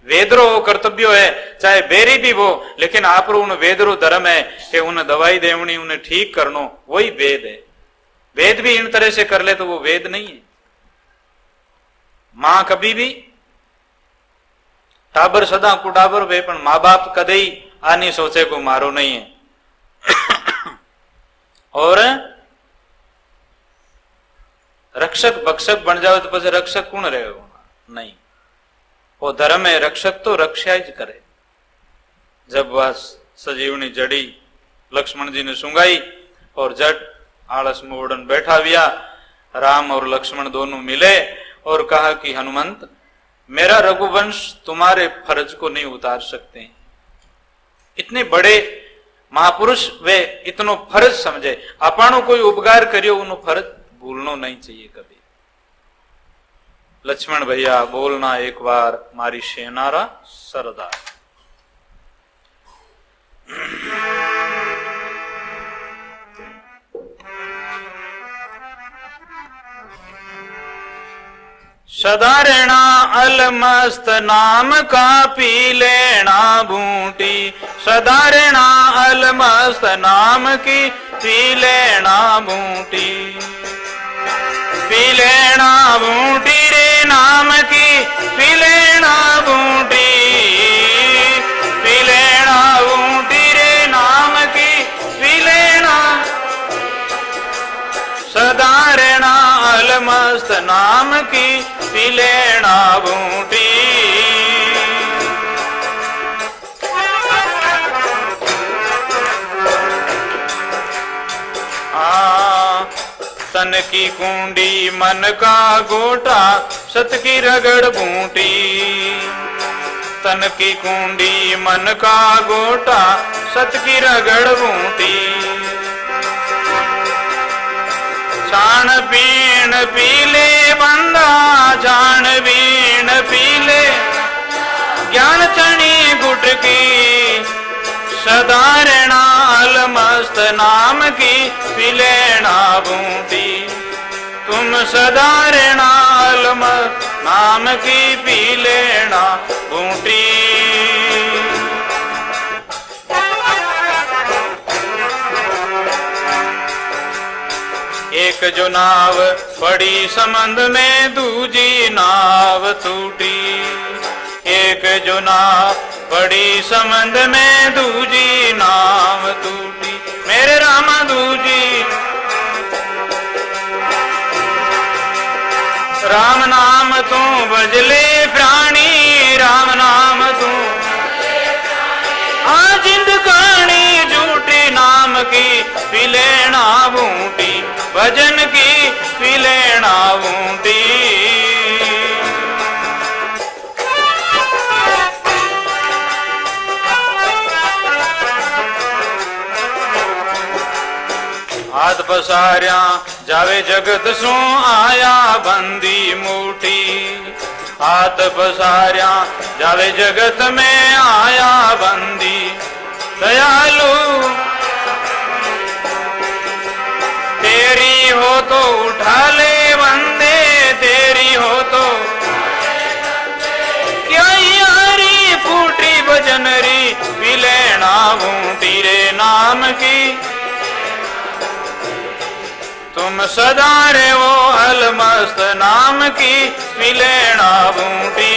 वेदरो कर्तव्य है, चाहे बेरी भी वो, लेकिन आप उन वेदरो धर्म है कि उन्हें दवाई देवनी, उन्हें ठीक करनो, वही वेद है। वेद भी इन तरह से कर ले तो वो वेद नहीं है। मां कभी भी टाबर सदा कुटाबर वे, पण माँ बाप कदे आनी सोचे को मारो नहीं है। और रक्षक भक्षक बन जाओ तो पछे रक्षक कौन रहेगा? नहीं, वो धर्म है, रक्षक तो रक्षा ही करे। जब वह सजीवनी जड़ी लक्ष्मण जी ने सुंगाई और जट आलस में उड़न बैठा हुआ, राम और लक्ष्मण दोनों मिले और कहा कि हनुमंत, मेरा रघुवंश तुम्हारे फर्ज को नहीं उतार सकते। इतने बड़े महापुरुष वे इतनो फर्ज समझे, अपानो कोई उपकार करियो उन्हों फर्ज भूलनो नहीं चाहिए कभी। लक्ष्मण भैया बोलना एक बार मारी सेनारा सरदार। सदारणा अलमस्त नाम का पी लेना बूटी, सदारणा अलमस्त नाम की पी लेना बूटी, पी लेना बूटी रे नाम की, पी लेना बूटी, पी लेना बूटी रे नाम की, पी लेना। सदारणा अलमस्त नाम की पी लेना बूटी। तन की कुंडी मन का गोटा, सत की रगड़ बूटी, तन की कुंडी मन का गोटा, सत की रगड़ बूटी। छाण बीण पीले बंदा, छाण बीण पीले ज्ञान चणी गुटकी, सदारणा अलमस्त नाम की पी लेना बूटी, तुम सदारणा अलमस्त नाम की पी लेना बूटी। एक जो नाव पड़ी समंद में, दूजी नाव टूटी, एक जो नाव पड़ी समंद में, दूजी नाव टूटी, मेरे रामा दूजी। राम नाम तू बजले प्राणी, राम नाम तू आ जिंदगानी झूठी, नाम की पी लेना बूटी, भजन की पी लेना बूटी। हाथ पसारिया जावे जगत सो आया बंदी मूठी, हाथ पसारिया जावे जगत में आया बंदी। दयालु तेरी हो तो उठा ले बंदे, तेरी हो तो क्या यारी फूटी भजनरी, पी लेना बूटी रे नाम की, तुम सदा रे वो अलमस्त नाम की पी लेना बूटी।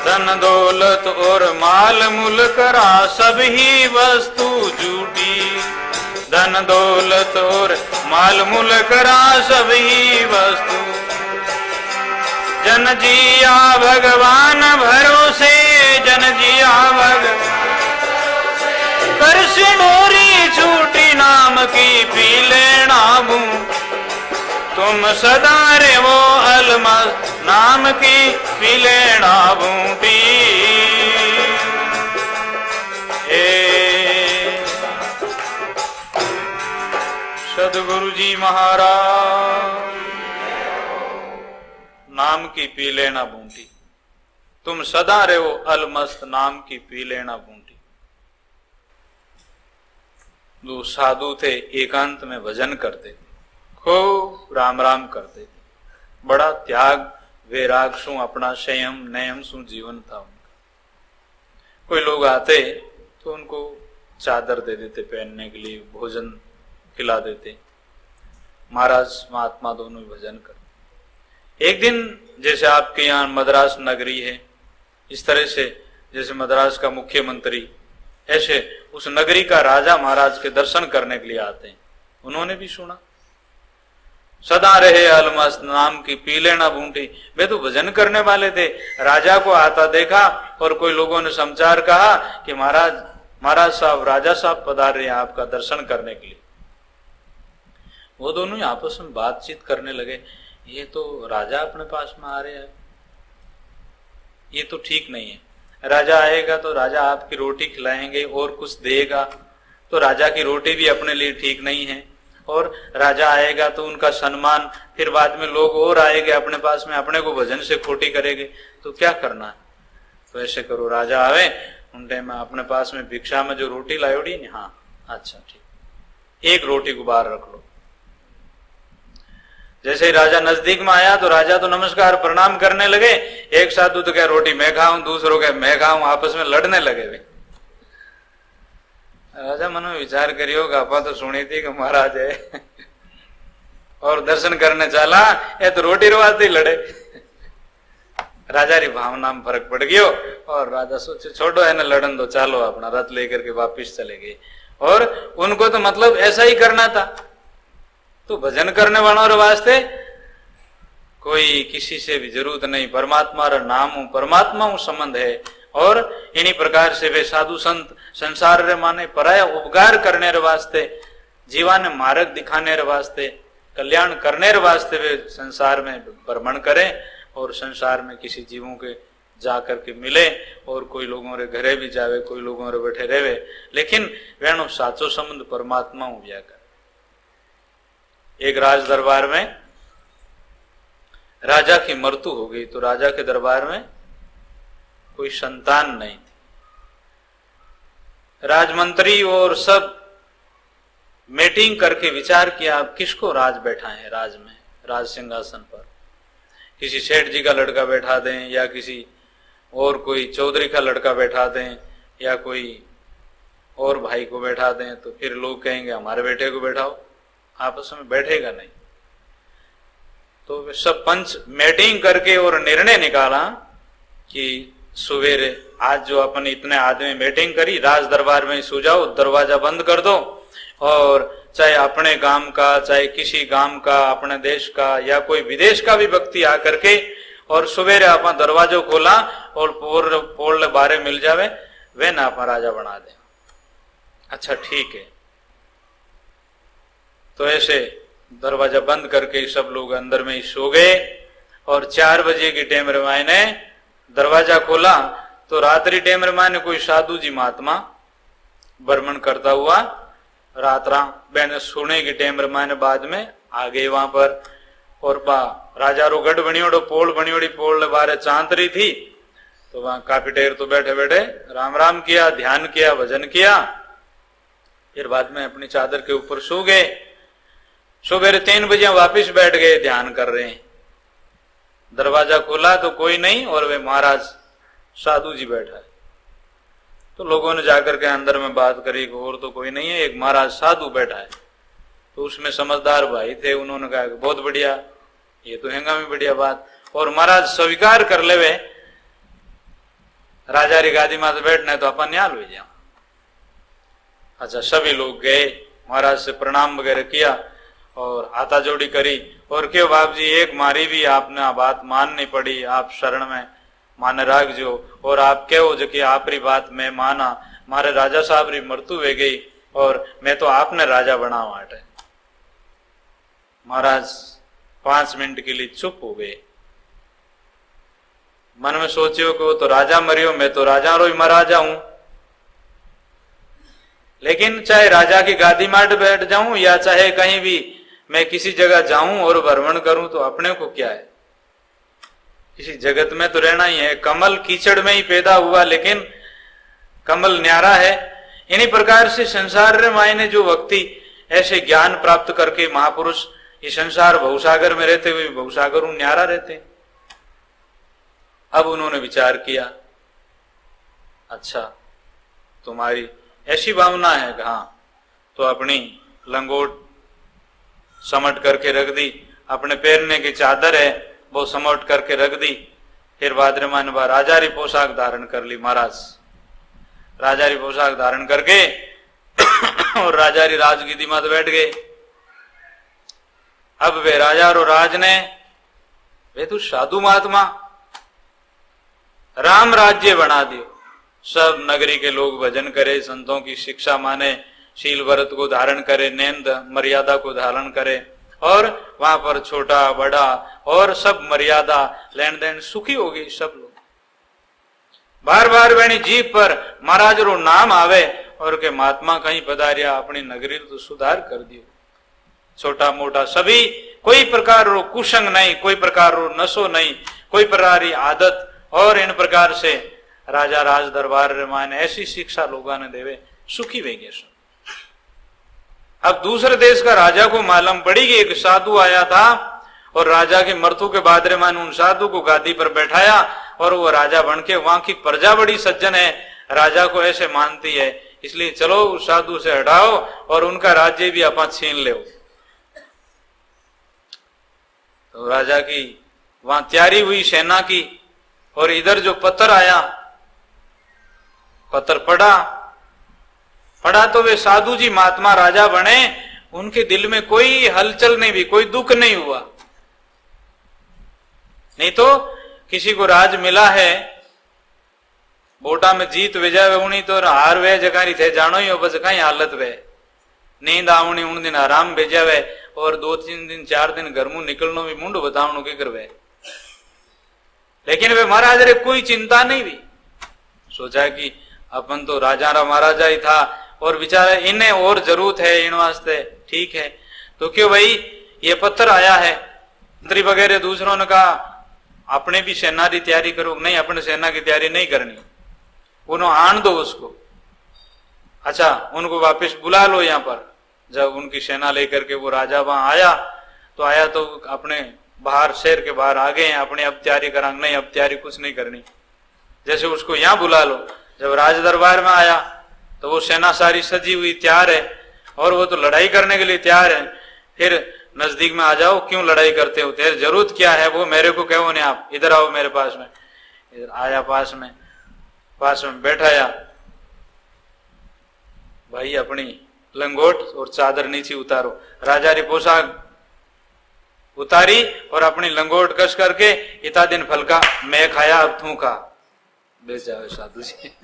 धन दौलत और माल मुल्क रा सब ही वस्तु झूठी, धन दौलत और माल मुल्क रा सब ही वस्तु। जन जिया भगवान भरोसे, जन जिया भगवान कर सिनोरी छूटी, नाम की पी लेना बूटी, तुम सदा रे वो अलमस्त नाम की पी लेना बूटी। सदगुरु जी महाराज नाम की पी लेना बूटी, तुम सदा रहो अलमस्त, नाम की पी लेना बूंटी। जो साधु थे एकांत में भजन करते थे, खूब राम राम करते थे, बड़ा त्याग वैराग शू अपना संयम नियम शू जीवन था उनका। कोई लोग आते तो उनको चादर दे देते पहनने के लिए, भोजन खिला देते। महाराज महात्मा दोनों ही भजन करते। एक दिन जैसे आपके यहाँ मद्रास नगरी है, इस तरह से जैसे मद्रास का मुख्यमंत्री, ऐसे उस नगरी का राजा महाराज के दर्शन करने के लिए आते हैं। उन्होंने भी सुना, सदा रहे अलमस्त, नाम की पी लेना बूंटी। वे तो भजन करने वाले थे, राजा को आता देखा और कोई लोगों ने समाचार कहा कि महाराज साहब, राजा साहब पधार रहे हैं आपका दर्शन करने के लिए। वो दोनों ही आपस में बातचीत करने लगे, ये तो राजा अपने पास में आ रहे हैं, ये तो ठीक नहीं है। राजा आएगा तो राजा आपकी रोटी खिलाएंगे और कुछ देगा, तो राजा की रोटी भी अपने लिए ठीक नहीं है। और राजा आएगा तो उनका सम्मान, फिर बाद में लोग और आएंगे अपने पास में, अपने को भजन से खोटी करेंगे, तो क्या करना है। तो ऐसे करो, राजा आवे उन टाइम में अपने पास में भिक्षा में जो रोटी लायोड़ी ने, हाँ अच्छा ठीक, एक रोटी को बाहर रख लो। जैसे ही राजा नजदीक में आया तो राजा तो नमस्कार प्रणाम करने लगे। एक साधु तो क्या रोटी मैं खाऊं, दूसरों क्या मैं खाऊं, आपस में लड़ने लगे वे। राजा मन में विचार करियो गापा तो सुनी थी कि महाराज है और दर्शन करने चला, ये तो रोटी रवाते लड़े। राजा री भावना में फर्क पड़ गयो और राजा सोचे छोड़ो है ना लड़न दो, चालो अपना रथ लेकर के वापिस चले गए। और उनको तो मतलब ऐसा ही करना था। तो भजन करने वालों रे वास्ते कोई किसी से भी जरूरत नहीं, परमात्मा रा नाम हूं, परमात्मा हूं संबंध है। और इन्हीं प्रकार से वे साधु संत संसार रे माने पराया उपकार करने रे वास्ते, जीवा ने मार्ग दिखाने रे वास्ते, कल्याण करने रे वास्ते वे संसार में भ्रमण करें और संसार में किसी जीवों के जाकर के मिले और कोई लोगों रे घरे भी जावे, कोई लोगों रे बैठे रहे, लेकिन वेणु साचो संबंध परमात्मा हूं व्या कर। एक राज दरबार में राजा की मृत्यु हो गई, तो राजा के दरबार में कोई संतान नहीं थी। राजमंत्री और सब मीटिंग करके विचार किया अब किसको राज बैठाएं राज में, राज सिंहासन पर। किसी सेठ जी का लड़का बैठा दें या किसी और कोई चौधरी का लड़का बैठा दें या कोई और भाई को बैठा दें, तो फिर लोग कहेंगे हमारे बेटे को बैठाओ, आपस में बैठेगा नहीं। तो वे सब पंच मीटिंग करके और निर्णय निकाला कि सवेरे आज जो अपन इतने आदमी मीटिंग करी, राज दरबार में सो जाओ, दरवाजा बंद कर दो और चाहे अपने गांव का, चाहे किसी गांव का, अपने देश का या कोई विदेश का भी व्यक्ति आकर के और सवेरे अपन दरवाजो खोला और पोल बारे मिल जावे, वे ना अपन राजा बना दे। अच्छा ठीक है। तो ऐसे दरवाजा बंद करके सब लोग अंदर में ही सो गए और 4 बजे की टाइम रमाई ने दरवाजा खोला तो रात्रि टाइम रमाई ने कोई साधु जी महात्मा भ्रमण करता हुआ रात्रा मैंने सोने की टाइम रमाई ने बाद में आ गए वहां पर। और राजा रो गढ़ बनियोड़ो पोल बनियोड़ी, पोल बारे चांतरी थी, तो वहां काफी देर तो बैठे बैठे राम राम किया, ध्यान किया, भजन किया। फिर बाद में अपनी चादर के ऊपर सो गए। सुबह 3 बजे वापिस बैठ गए, ध्यान कर रहे हैं। दरवाजा खोला तो कोई नहीं और वे महाराज साधु जी बैठा है। तो लोगों ने जाकर के अंदर में बात करी, और तो कोई नहीं है, एक महाराज साधु बैठा है। तो उसमें समझदार भाई थे, उन्होंने कहा बहुत बढ़िया, ये तो हैंगा में बढ़िया बात। और महाराज स्वीकार कर ले वे राजा री गादी में बैठना है तो अपन न्याल हो जाओ। अच्छा सभी लोग गए, महाराज से प्रणाम वगैरह किया और हाथा जोड़ी करी और क्यों बाप जी एक मारी भी आपने बात माननी पड़ी, आप शरण में मान राख जो और आप कहो जो कि आप री बात मैं माना, मारे राजा साहब री मृत्यु हो गई और मैं तो आपने राजा बना वाटे। महाराज 5 मिनट के लिए चुप हो गए। मन में सोचियो कि वो तो राजा मरियो, मैं तो राजा रो ही महाराजा हूं। लेकिन चाहे राजा की गादी माट बैठ जाऊं या चाहे कहीं भी मैं किसी जगह जाऊं और भ्रमण करूं तो अपने को क्या है। इसी जगत में तो रहना ही है। कमल कीचड़ में ही पैदा हुआ, लेकिन कमल न्यारा है। इन्हीं प्रकार से संसार रे मायने जो व्यक्ति ऐसे ज्ञान प्राप्त करके महापुरुष इस संसार भवसागर में रहते हुए भवसागर न्यारा रहते हैं। अब उन्होंने विचार किया, अच्छा तुम्हारी ऐसी भावना है, हाँ, तो अपनी लंगोट समट करके रख दी, अपने पैरने की चादर है वो समट करके रख दी। फिर भाद्रमान बार राजारी पोशाक धारण कर ली महाराज। राजारी पोशाक धारण करके और राजारी राजगीदी में बैठ गए। अब वे राजा और राज ने, वे तो साधु महात्मा, राम राज्य बना दियो। सब नगरी के लोग भजन करे, संतों की शिक्षा माने, शील व्रत को धारण करे, नेंद मर्यादा को धारण करे, और वहां पर छोटा बड़ा और सब मर्यादा लेन देन सुखी होगी सब लोग। बार बार वेणी जीप पर महाराज रो नाम आवे और के महात्मा कहीं पधारिया, अपनी नगरी तो सुधार कर दियो। छोटा मोटा सभी, कोई प्रकार रो कुसंग नहीं, कोई प्रकार रो नशो नहीं, कोई प्रकार की आदत, और इन प्रकार से राजा राज दरबार माने ऐसी शिक्षा लोगों ने देवे, सुखी वे गए। अब दूसरे देश का राजा को मालूम पड़ी कि एक साधु आया था और राजा की मृत्यु के बाद रे मान उन साधु को गादी पर बैठाया, और वो राजा बन के, वहां की प्रजा बड़ी सज्जन है, राजा को ऐसे मानती है, इसलिए चलो उस साधु से हटाओ और उनका राज्य भी अपन छीन ले। तो राजा की वहां तैयारी हुई सेना की, और इधर जो पत्थर आया, पत्थर पड़ा तो वे साधु जी महात्मा राजा बने, उनके दिल में कोई हलचल नहीं हुई, कोई दुख नहीं हुआ। नहीं तो किसी को राज मिला है, वोटा में जीत विजय उनी तो हार वे जगारी थे जानो ही हो, बस कहीं हालत वे नींद आवनी उन दिन आराम भेजा वे, और 2-3 दिन 4 दिन घर मुंह निकलनो भी मुंड बतावनो के कर वे। लेकिन वे महाराज रे कोई चिंता नहीं हुई, सोचा कि अपन तो राजा रा महाराजा ही था, और बेचारे इन्हें और जरूरत है इन वास्ते, ठीक है। तो क्यों भाई ये पत्थर आया है, मंत्री वगैरह दूसरों ने कहा अपने भी सेना की तैयारी करो, नहीं अपने सेना की तैयारी नहीं करनी, उन्होंने आन दो उसको। अच्छा उनको वापस बुला लो यहाँ पर। जब उनकी सेना लेकर के वो राजा वहां आया तो अपने बाहर शहर के बाहर आ गए हैं, अपने अब तैयारी करांगे, नहीं अब तैयारी कुछ नहीं करनी, जैसे उसको यहाँ बुला लो। जब राज दरबार में आया तो वो सेना सारी सजी हुई तैयार है, और वो तो लड़ाई करने के लिए तैयार है। फिर नजदीक में आ जाओ, क्यों लड़ाई करते हो, तेरी जरूरत क्या है, वो मेरे को कहो नहीं, आप इधर आओ मेरे पास में। इधर आया, पास में बैठाया। भाई अपनी लंगोट और चादर नीचे उतारो। राजा री पोशाक उतारी और अपनी लंगोट कस करके, इतना दिन फलका मैं खाया अब तू खा, बेचा साधु जी।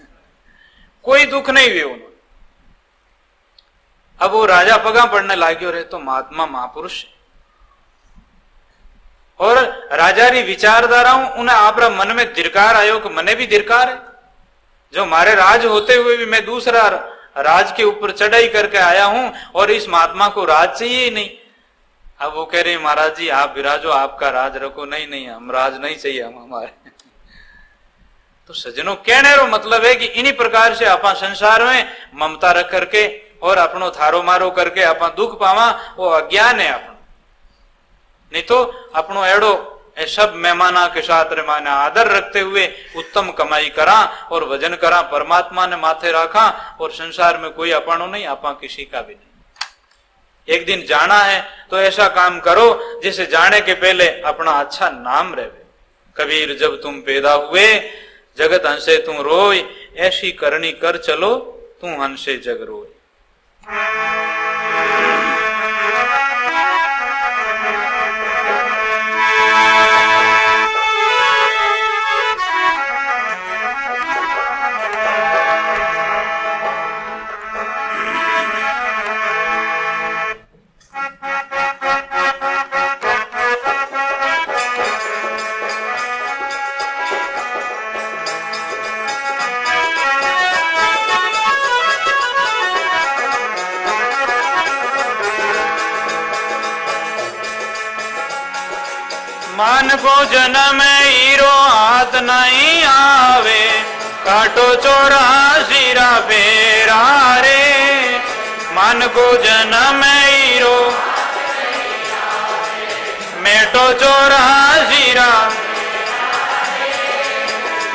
कोई दुख नहीं हुए उन्होंने। अब वो राजा पगा पड़ने लागे, और तो महात्मा महापुरुष, और राजा री विचारधारा उन्हें आप मन में धिरकार आयो कि मने भी धिरकार है, जो हमारे राज होते हुए भी मैं दूसरा राज के ऊपर चढ़ाई करके आया हूं, और इस महात्मा को राज चाहिए ही नहीं। अब वो कह रहे महाराज जी आप विराजो, आपका राज रखो। नहीं हम राज नहीं चाहिए, हम हमारे। तो सज्जनों कहने रो मतलब है कि इन्हीं प्रकार से अपन संसार में ममता रख करके और अपनो थारो मारो करके अपन दुख पावा, वो अज्ञान है अपनो। नहीं तो अपनो एड़ो सब मेहमाना के साथ माने आदर रखते हुए उत्तम कमाई करा और भजन करा, परमात्मा ने माथे रखा, और संसार में कोई अपनो नहीं, आपा किसी का भी नहीं। एक दिन जाना है तो ऐसा काम करो जिसे जाने के पहले अपना अच्छा नाम रहे। कबीर जब तुम पैदा हुए जगत हंसे तुम रोय, ऐसी करनी कर चलो तू हंसे जग रोय। मान को जन्म हीरो हाथ नहीं आवे, काटो 84 फेरा रे। मान को जन्म हीरो मेटो 84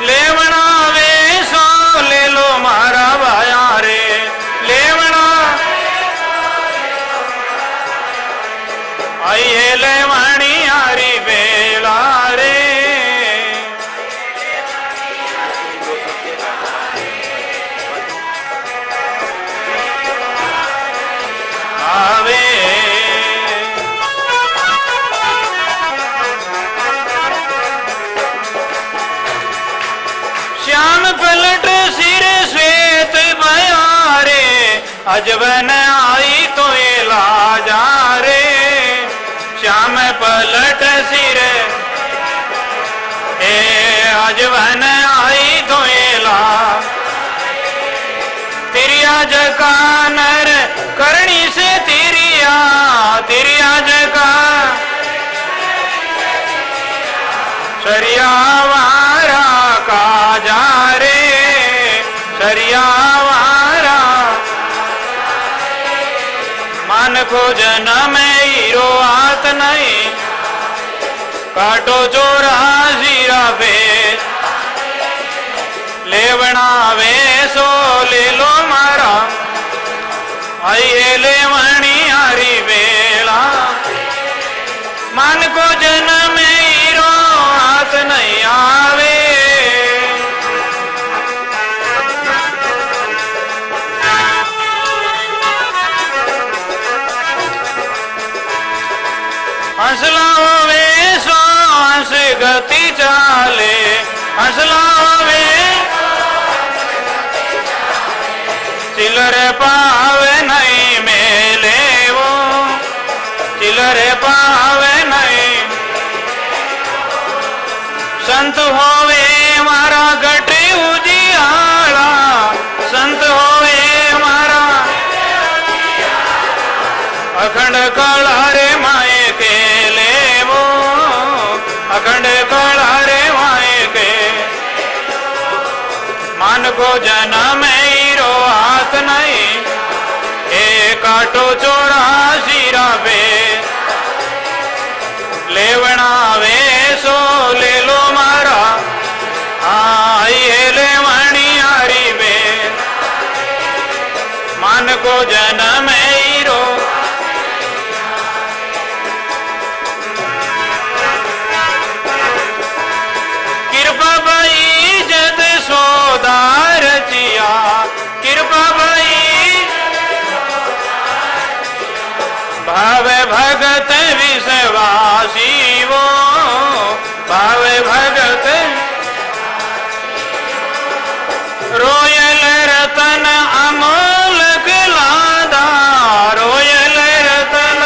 लेवना वेसो ले लो मारा भाया रे। लेवना आइए लेवनी हारी बेला रे। आवे श्याम पलट सिर श्वेत बयारे, अजबन आई तो ये लाजा रे। श्याम पलट सिर अजबन आई तो ये ला। तिरिया जकानर करणी से तिरिया, तिरिया जका सरिया वारा काजा रे। सरिया वारा मान को जन्म हीरो हाथ नहीं, काटो 84 फेर। लेवना वेसो ले लो मारा, आइए लेवनी हारी बेला। मान को जन्म हीरो हाथ नहीं आवे, हंसला वेसो हंस गति चाले। हंसला वे चिलर पावे नहीं मेले वो, चिलर पावे नहीं। संत होवे मारा गटे उजियाला, संत होवे मारा अखंड कला रे माए के ले वो। अखंड कला रे माए के मान को जन्म हीरो हाथ नहीं, ए काटो 84 फेर। लेवना वेसो ले लो मारा, आइए लेवनी हारी बेर। मान को जन्म हीरो कृपा भाई जद सोदार जिया। कृपा भाई भाव भगत विश्वासी वो, भाव भगत। रोयल रतन अमोलक लादा, रोयल रतन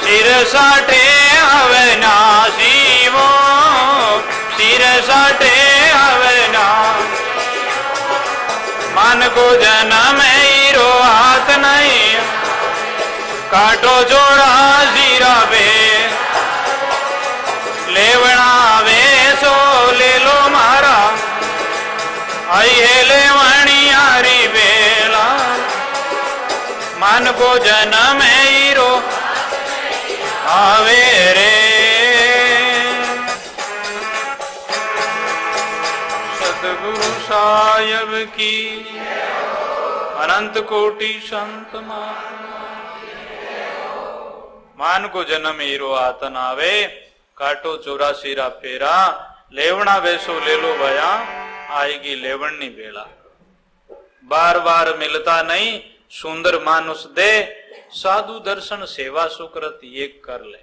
सिर साटे अविनाशी वो, सिर साटे अविना। मान को जन्म हीरो हाथ नहीं, काटो 84 फेर। लेवना वेसो ले लो मारा, आइए लेवनी हारी बेला। मान को जन्म हीरो आवे रे। सतगुरु साहिब की अनंत कोटि संत मान को जन्म हीरो आतन आवे, काटो 84 फेरा। लेवना वेसो ले लो भया, आएगी लेवनी बेला। बार बार मिलता नहीं सुंदर मानुष दे, साधु दर्शन सेवा सुकृत ये कर ले।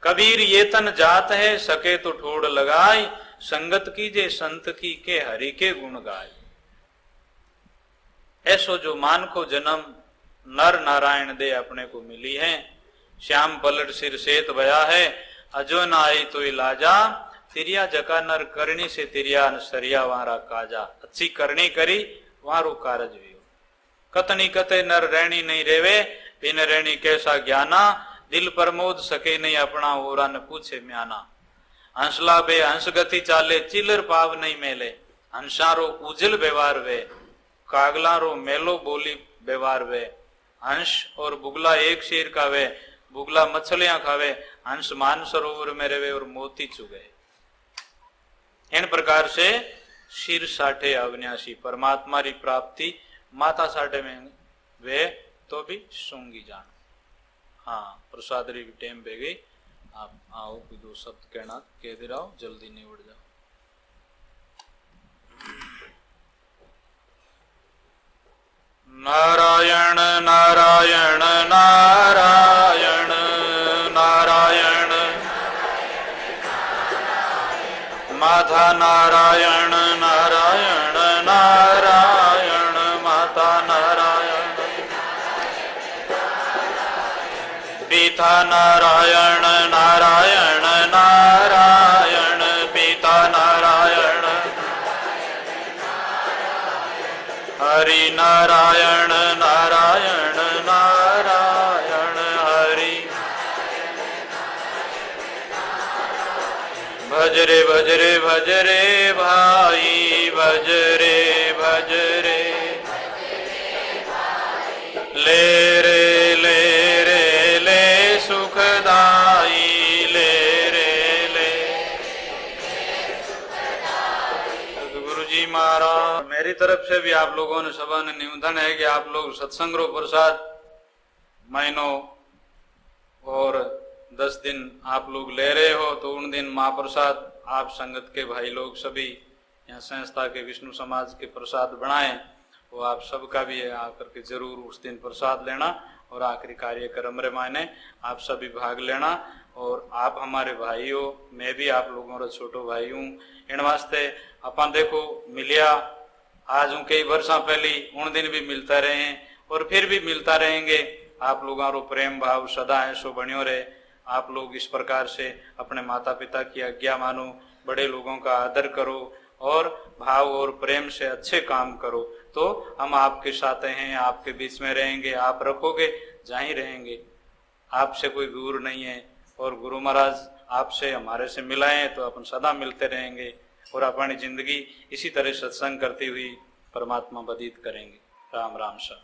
कबीर ये तन जात है, सके तो ठोड़ लगाई। संगत कीजे संत की के हरि के गुण गाय। ऐसो जो मान को जन्म नर नारायण दे अपने को मिली है। श्याम पलट सिर सेत भया है, अजो न आई तो इलाजा। तिरिया जका नर करनी से तिरिया सरिया वारा काजा। अच्छी करनी करी वारू कारज भी। कतनी कते नर रहनी नहीं रेवे, बिन रहनी कैसा ज्ञाना। दिल प्रमोद सके नहीं अपना ओरा न पूछे म्याना। हंसला बे हंस गति चाले चिलर पाव नहीं मेले। हंसारो उजल व्यवहार वे कागलारो मेलो बोली व्यवहार वे। हंस और बुगला एक शेर का वे बुगला मछलियां खावे। हंस मान सरोवर में रहे और मोती चुगे। इन प्रकार से सिर साठे अविनाशी परमात्मा री प्राप्ति माता साठे में वे तो भी सूंगी जान। हाँ प्रसाद री भी टेम बे गई। आप आओ कोई दो शब्द कहना कह दे रहा जल्दी नहीं उड़ जाओ। नारायण नारायण नारायण नारायण माता नारायण नारायण नारायण माता नारायण पिता नारायण नारायण नारायण पिता नारायण हरि नारायण नारायण नारायण हरि भजरे भजरे भजरे भाई भजरे भजरे ले रे ले सुखदाई ले रे ले। गुरु जी महाराज मेरी तरफ से भी आप लोगों ने सभा ने निवेदन है कि आप लोग सत्संग रो प्रसाद महीनों और 10 दिन आप लोग ले रहे हो तो उन दिन महाप्रसाद आप संगत के भाई लोग सभी यहाँ संस्था के विष्णु समाज के प्रसाद बनाए वो आप सबका भी है आकर के जरूर उस दिन प्रसाद लेना और आखिरी कार्यक्रम रे मायने आप सभी भाग लेना। और आप हमारे भाई हो मैं भी आप लोगों का छोटो भाई हूँ इन वास्ते अपन देखो मिलिया आज हूँ कई वर्षा पहले उन दिन भी मिलता रहे और फिर भी मिलता रहेंगे। आप लोगों रो प्रेम भाव सदा ऐसो बनियो रहे। आप लोग इस प्रकार से अपने माता पिता की आज्ञा मानो बड़े लोगों का आदर करो और भाव और प्रेम से अच्छे काम करो तो हम आपके साथ हैं आपके बीच में रहेंगे। आप रखोगे जहाँ ही रहेंगे आपसे कोई दूर नहीं है। और गुरु महाराज आपसे हमारे से मिलाएं तो अपन सदा मिलते रहेंगे और अपनी जिंदगी इसी तरह सत्संग करती हुई परमात्मा व्यतीत करेंगे। राम राम सा।